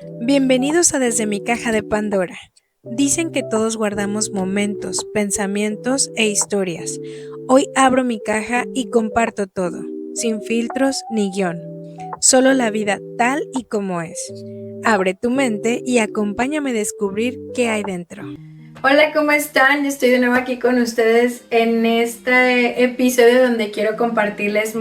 Bienvenidos a Desde mi caja de Pandora. Dicen que todos guardamos momentos, pensamientos e historias. Hoy abro mi caja y comparto todo, sin filtros ni guión. Solo la vida tal y como es. Abre tu mente y acompáñame a descubrir qué hay dentro. Hola, ¿cómo están? Yo estoy de nuevo aquí con ustedes en este episodio donde quiero compartirles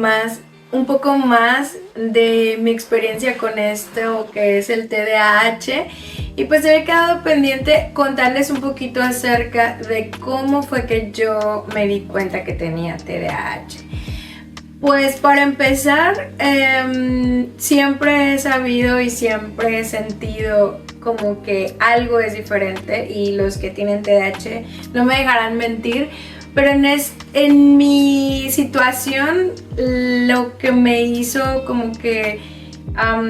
un poco más de mi experiencia con esto que es el TDAH. Y pues se me ha quedado pendiente contarles un poquito acerca de cómo fue que yo me di cuenta que tenía TDAH. Pues para empezar, siempre he sabido y siempre he sentido como que algo es diferente, y los que tienen TDAH no me dejarán mentir, pero en mi situación lo que me hizo como que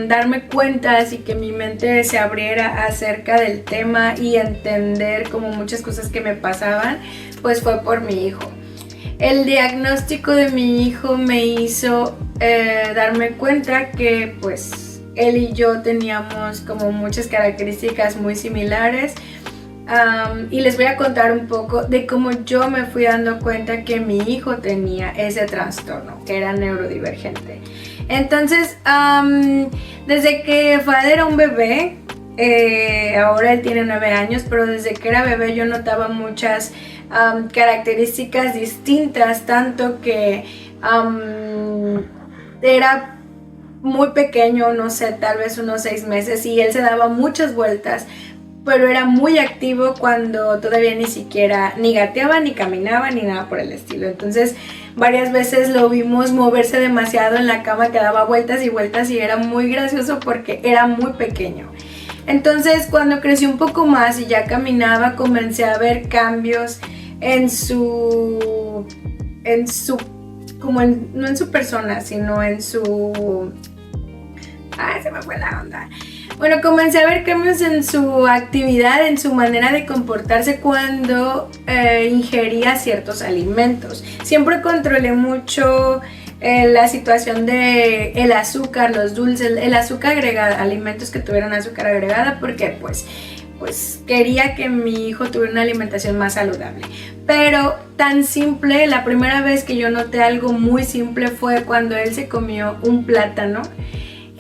darme cuenta, así que mi mente se abriera acerca del tema y entender como muchas cosas que me pasaban, pues fue por mi hijo. El diagnóstico de mi hijo me hizo darme cuenta que pues él y yo teníamos como muchas características muy similares, y les voy a contar un poco de cómo yo me fui dando cuenta que mi hijo tenía ese trastorno, que era neurodivergente. Entonces, desde que Fad era un bebé, ahora él tiene 9 años, pero desde que era bebé yo notaba muchas características distintas, tanto que era muy pequeño, no sé, tal vez unos 6 meses, y él se daba muchas vueltas, pero era muy activo cuando todavía ni siquiera ni gateaba, ni caminaba, ni nada por el estilo. Entonces varias veces lo vimos moverse demasiado en la cama, que daba vueltas y vueltas, y era muy gracioso porque era muy pequeño. Entonces cuando creció un poco más y ya caminaba, comencé a ver cambios no en su persona, sino en su... se me fue la onda. Bueno, comencé a ver cambios en su actividad, en su manera de comportarse cuando ingería ciertos alimentos. Siempre controlé mucho la situación de el azúcar, los dulces, el azúcar agregada, alimentos que tuvieran azúcar agregada, porque pues quería que mi hijo tuviera una alimentación más saludable. Pero tan simple, la primera vez que yo noté algo muy simple fue cuando él se comió un plátano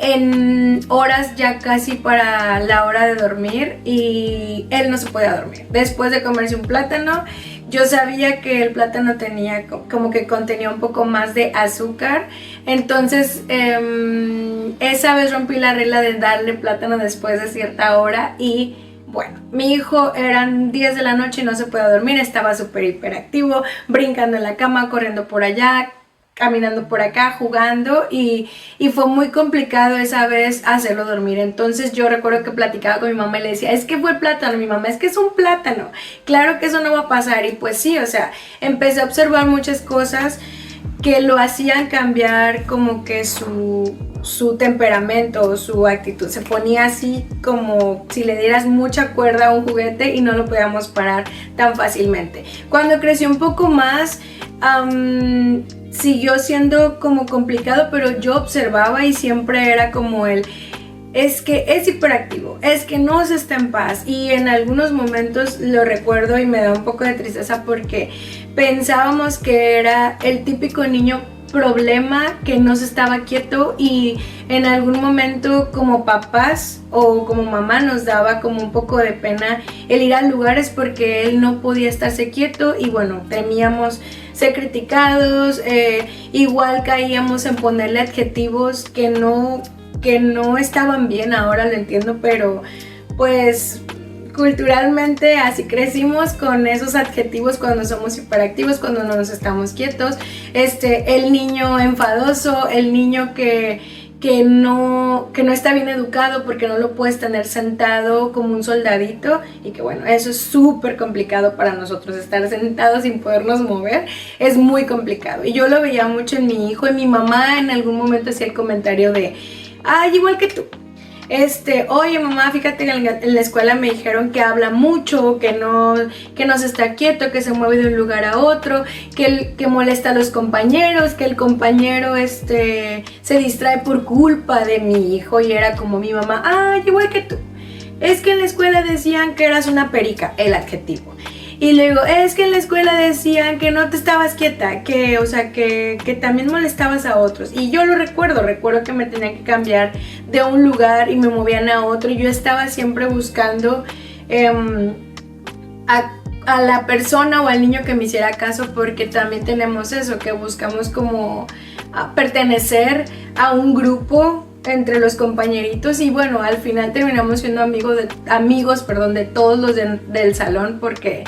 en horas ya casi para la hora de dormir, y él no se podía dormir. Después de comerse un plátano, yo sabía que el plátano tenía como que contenía un poco más de azúcar. Entonces esa vez rompí la regla de darle plátano después de cierta hora, y bueno, mi hijo eran 10 de la noche y no se podía dormir, estaba súper hiperactivo, brincando en la cama, corriendo por allá, caminando por acá, jugando, y fue muy complicado esa vez hacerlo dormir. Entonces yo recuerdo que platicaba con mi mamá y le decía, es que fue el plátano. Mi mamá, es que es un plátano, claro que eso no va a pasar. Y pues sí, o sea, empecé a observar muchas cosas que lo hacían cambiar como que su temperamento, su actitud. Se ponía así como si le dieras mucha cuerda a un juguete y no lo podíamos parar tan fácilmente. Cuando creció un poco más, siguió siendo como complicado, pero yo observaba y siempre era como es que es hiperactivo, es que no se está en paz. Y en algunos momentos lo recuerdo y me da un poco de tristeza porque pensábamos que era el típico niño problema que no se estaba quieto, y en algún momento como papás o como mamá nos daba como un poco de pena el ir a lugares porque él no podía estarse quieto, y bueno, temíamos ser criticados, igual caíamos en ponerle adjetivos que no estaban bien. Ahora lo entiendo, pero pues culturalmente así crecimos con esos adjetivos cuando somos hiperactivos, cuando no nos estamos quietos. El niño enfadoso, el niño que no está bien educado porque no lo puedes tener sentado como un soldadito, y que bueno, eso es súper complicado para nosotros, estar sentados sin podernos mover es muy complicado. Y yo lo veía mucho en mi hijo, y mi mamá en algún momento hacía el comentario de, ay, igual que tú. Oye mamá, fíjate que en la escuela me dijeron que habla mucho, que no se está quieto, que se mueve de un lugar a otro, que molesta a los compañeros, que el compañero se distrae por culpa de mi hijo. Y era como mi mamá, ay, igual que tú. es que en la escuela decían que eras una perica, el adjetivo. Y luego, es que en la escuela decían que no te estabas quieta, que, o sea, que también molestabas a otros. Y yo lo recuerdo que me tenían que cambiar de un lugar y me movían a otro. Y yo estaba siempre buscando a la persona o al niño que me hiciera caso, porque también tenemos eso, que buscamos como pertenecer a un grupo entre los compañeritos, y bueno, al final terminamos siendo amigos de todos los del salón, porque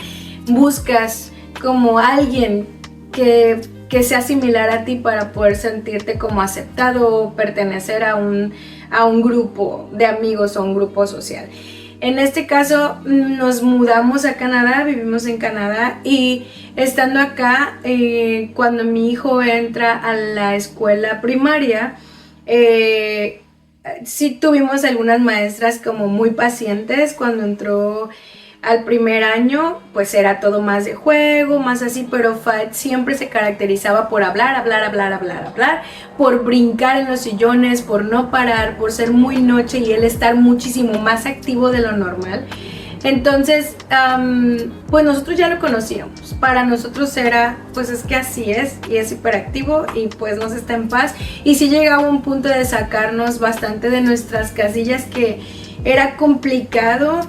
buscas como alguien que sea similar a ti para poder sentirte como aceptado o pertenecer a un grupo de amigos o un grupo social. En este caso nos mudamos a Canadá, vivimos en Canadá, y estando acá, cuando mi hijo entra a la escuela primaria, sí tuvimos algunas maestras como muy pacientes. Cuando entró al primer año, pues era todo más de juego, más así, pero Faed siempre se caracterizaba por hablar, por brincar en los sillones, por no parar, por ser muy noche y él estar muchísimo más activo de lo normal. Entonces, pues nosotros ya lo conocíamos. Para nosotros era, pues es que así es, y es hiperactivo y pues nos está en paz. Y sí llegaba un punto de sacarnos bastante de nuestras casillas, que era complicado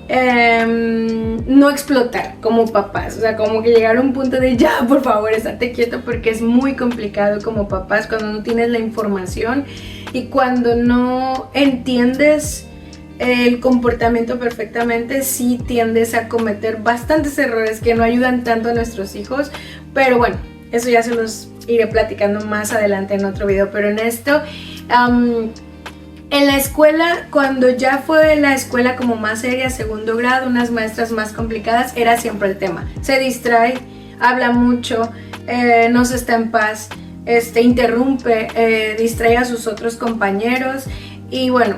no explotar como papás. O sea, como que llegar a un punto de ya, por favor, estate quieto, porque es muy complicado como papás cuando no tienes la información y cuando no entiendes el comportamiento perfectamente. Sí tiendes a cometer bastantes errores que no ayudan tanto a nuestros hijos, pero bueno, eso ya se los iré platicando más adelante en otro video. Pero en esto, en la escuela, cuando ya fue la escuela como más seria, segundo grado, unas maestras más complicadas, era siempre el tema: se distrae, habla mucho, no se está en paz, interrumpe, distrae a sus otros compañeros. Y bueno,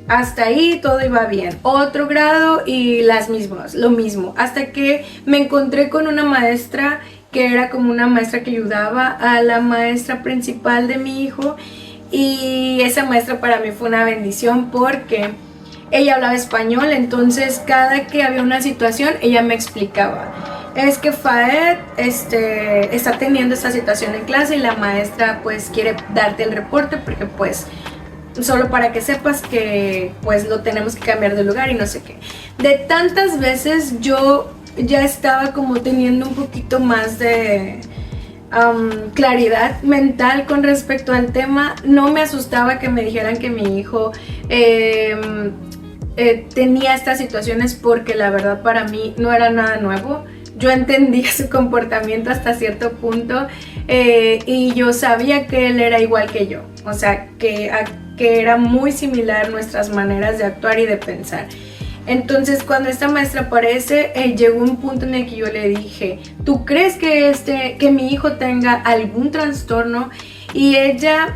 hasta ahí todo iba bien. Otro grado y lo mismo. Hasta que me encontré con una maestra que era como una maestra que ayudaba a la maestra principal de mi hijo. Y esa maestra para mí fue una bendición, porque ella hablaba español. Entonces cada que había una situación, ella me explicaba: es que Faed está teniendo esta situación en clase y la maestra pues quiere darte el reporte, porque pues solo para que sepas que pues lo tenemos que cambiar de lugar y no sé qué. De tantas veces yo ya estaba como teniendo un poquito más de claridad mental con respecto al tema. No me asustaba que me dijeran que mi hijo tenía estas situaciones, porque la verdad para mí no era nada nuevo. Yo entendía su comportamiento hasta cierto punto, y yo sabía que él era igual que yo, o sea, que era muy similar nuestras maneras de actuar y de pensar. Entonces cuando esta maestra aparece, llegó un punto en el que yo le dije: ¿tú crees que mi hijo tenga algún trastorno? Y ella,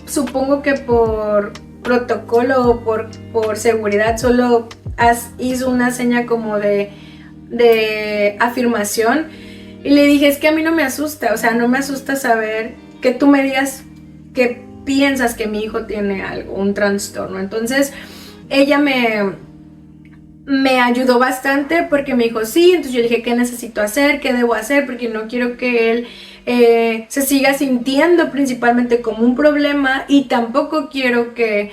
supongo que por protocolo o por seguridad, solo hizo una seña como de afirmación. Y le dije: es que a mí no me asusta, o sea, no me asusta saber que tú me digas que piensas que mi hijo tiene algo, un trastorno. Entonces ella me ayudó bastante, porque me dijo sí. Entonces yo dije: ¿qué necesito hacer? ¿Qué debo hacer? Porque no quiero que él se siga sintiendo principalmente como un problema, y tampoco quiero que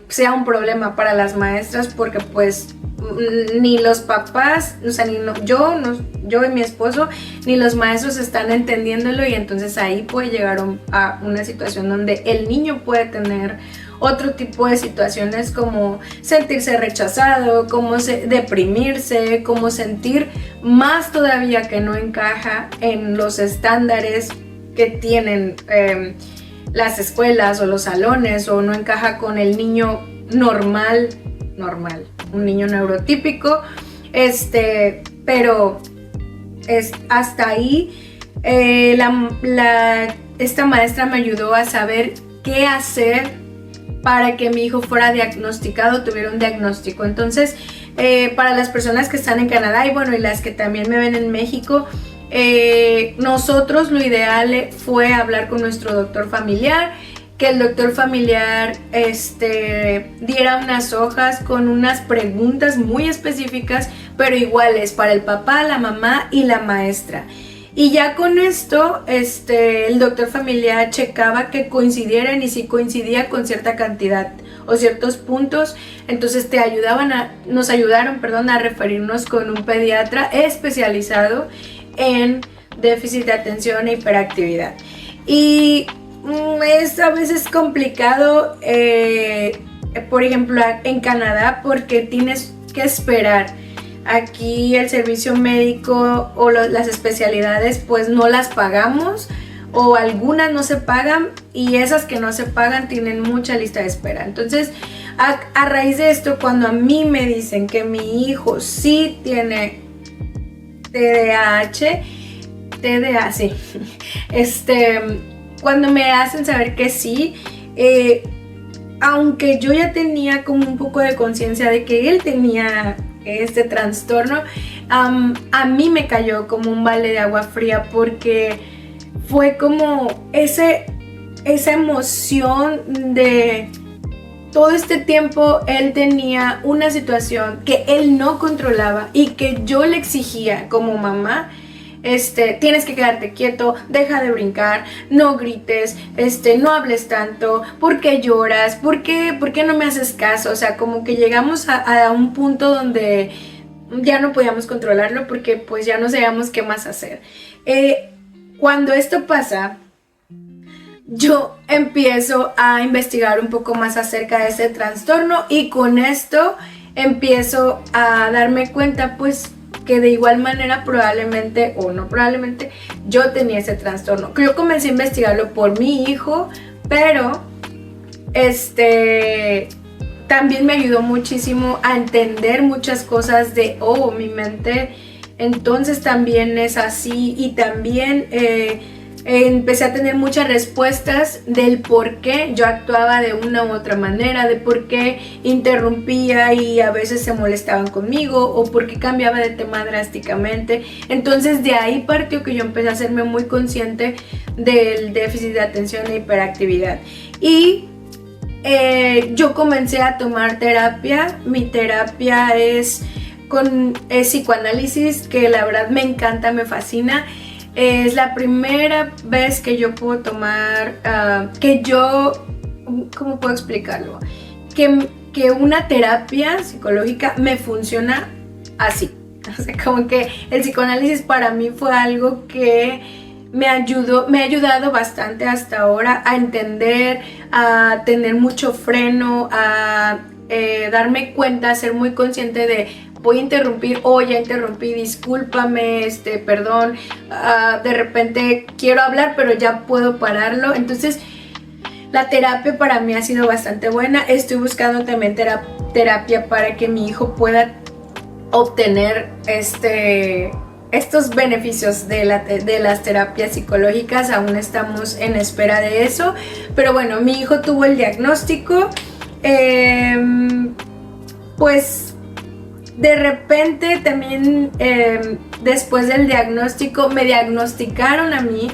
sea un problema para las maestras, porque pues ni los papás, o sea, yo y mi esposo, ni los maestros están entendiéndolo. Y entonces ahí puede llegar a una situación donde el niño puede tener otro tipo de situaciones, como sentirse rechazado, como deprimirse, como sentir más todavía que no encaja en los estándares que tienen las escuelas o los salones, o no encaja con el niño normal, un niño neurotípico. Pero hasta ahí esta maestra me ayudó a saber qué hacer para que mi hijo fuera diagnosticado, tuviera un diagnóstico. Entonces, para las personas que están en Canadá y bueno, y las que también me ven en México, nosotros lo ideal fue hablar con nuestro doctor familiar que el doctor familiar diera unas hojas con unas preguntas muy específicas, pero iguales para el papá, la mamá y la maestra. Y ya con esto, el doctor familiar checaba que coincidieran, y si coincidía con cierta cantidad o ciertos puntos, entonces nos ayudaron a referirnos con un pediatra especializado en déficit de atención e hiperactividad. Y es a veces complicado, por ejemplo, en Canadá, porque tienes que esperar. Aquí el servicio médico o las especialidades pues no las pagamos, o algunas no se pagan, y esas que no se pagan tienen mucha lista de espera. Entonces, a raíz de esto, cuando a mí me dicen que mi hijo sí tiene TDA, sí. Cuando me hacen saber que sí, aunque yo ya tenía como un poco de conciencia de que él tenía este trastorno, a mí me cayó como un balde de agua fría, porque fue como esa emoción de todo este tiempo él tenía una situación que él no controlaba y que yo le exigía como mamá. Tienes que quedarte quieto, deja de brincar, no grites, no hables tanto, ¿por qué lloras? ¿Por qué no me haces caso? O sea, como que llegamos a un punto donde ya no podíamos controlarlo, porque pues ya no sabíamos qué más hacer. Cuando esto pasa, yo empiezo a investigar un poco más acerca de ese trastorno, y con esto empiezo a darme cuenta pues que de igual manera probablemente o no probablemente yo tenía ese trastorno. Yo comencé a investigarlo por mi hijo, pero también me ayudó muchísimo a entender muchas cosas de, mi mente entonces también es así, y también empecé a tener muchas respuestas del por qué yo actuaba de una u otra manera, de por qué interrumpía y a veces se molestaban conmigo, o por qué cambiaba de tema drásticamente. Entonces de ahí partió que yo empecé a hacerme muy consciente del déficit de atención e hiperactividad. Y yo comencé a tomar terapia. Mi terapia es psicoanálisis, que la verdad me encanta, me fascina. Es la primera vez que yo puedo tomar, ¿cómo puedo explicarlo? Que una terapia psicológica me funciona así. O sea, como que el psicoanálisis para mí fue algo que me ha ayudado bastante hasta ahora a entender, a tener mucho freno, a darme cuenta, a ser muy consciente de voy a interrumpir, ya interrumpí, discúlpame, perdón, de repente quiero hablar pero ya puedo pararlo. Entonces la terapia para mí ha sido bastante buena. Estoy buscando también terapia para que mi hijo pueda obtener estos beneficios de las terapias psicológicas. Aún estamos en espera de eso, pero bueno, mi hijo tuvo el diagnóstico, pues de repente también después del diagnóstico me diagnosticaron a mí,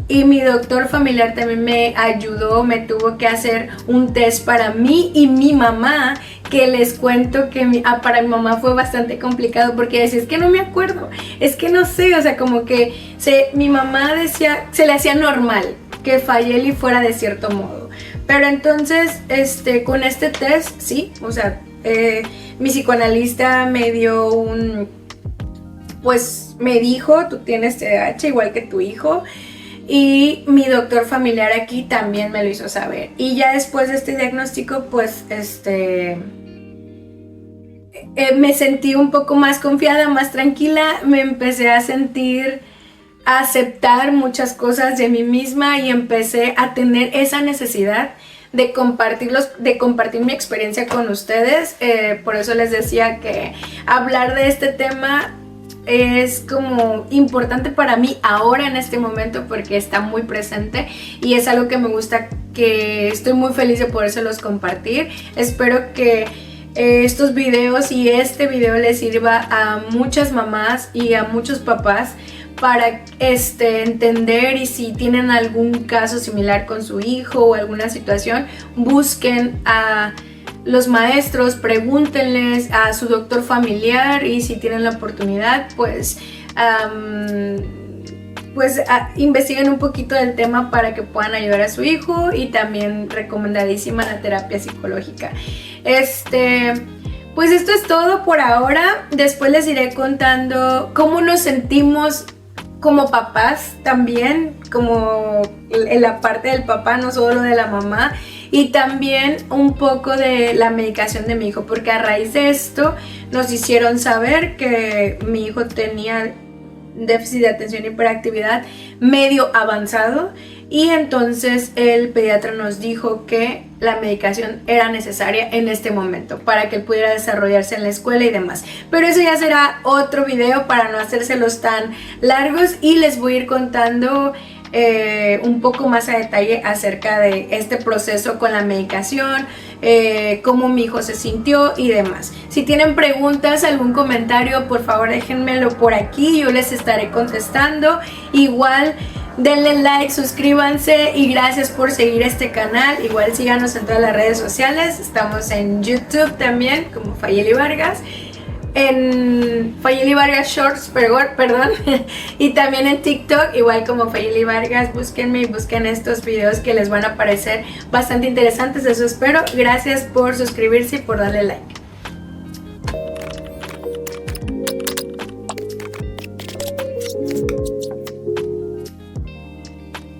y mi doctor familiar también me ayudó, me tuvo que hacer un test para mí y mi mamá, que les cuento que para mi mamá fue bastante complicado, porque decía, es que no me acuerdo, es que no sé, o sea, como que mi mamá decía, se le hacía normal que Fayeli fuera de cierto modo, pero entonces con este test, sí, o sea, mi psicoanalista me dio me dijo, tú tienes TDAH igual que tu hijo, y mi doctor familiar aquí también me lo hizo saber. Y ya después de este diagnóstico, pues me sentí un poco más confiada, más tranquila, me empecé a aceptar muchas cosas de mí misma, y empecé a tener esa necesidad de compartir mi experiencia con ustedes. Por eso les decía que hablar de este tema es como importante para mí ahora en este momento, porque está muy presente y es algo que me gusta, que estoy muy feliz de podérselos compartir. Espero que estos videos y este video les sirva a muchas mamás y a muchos papás para entender, y si tienen algún caso similar con su hijo o alguna situación, busquen a los maestros, pregúntenles a su doctor familiar, y si tienen la oportunidad, pues investiguen un poquito del tema para que puedan ayudar a su hijo. Y también recomendadísima la terapia psicológica. Pues esto es todo por ahora. Después les iré contando cómo nos sentimos como papás también, como en la parte del papá, no solo de la mamá, y también un poco de la medicación de mi hijo, porque a raíz de esto nos hicieron saber que mi hijo tenía déficit de atención y hiperactividad medio avanzado, y entonces el pediatra nos dijo que la medicación era necesaria en este momento para que él pudiera desarrollarse en la escuela y demás. Pero eso ya será otro video para no hacérselos tan largos, y les voy a ir contando un poco más a detalle acerca de este proceso con la medicación, cómo mi hijo se sintió y demás. Si tienen preguntas, algún comentario, por favor déjenmelo por aquí, yo les estaré contestando. Igual denle like, suscríbanse, y gracias por seguir este canal. Igual síganos en todas las redes sociales. Estamos en YouTube también como Fayeli Vargas, en Fayeli Vargas Shorts, perdón, y también en TikTok igual como Fayeli Vargas. Búsquenme y busquen estos videos que les van a parecer bastante interesantes, eso espero. Gracias por suscribirse y por darle like.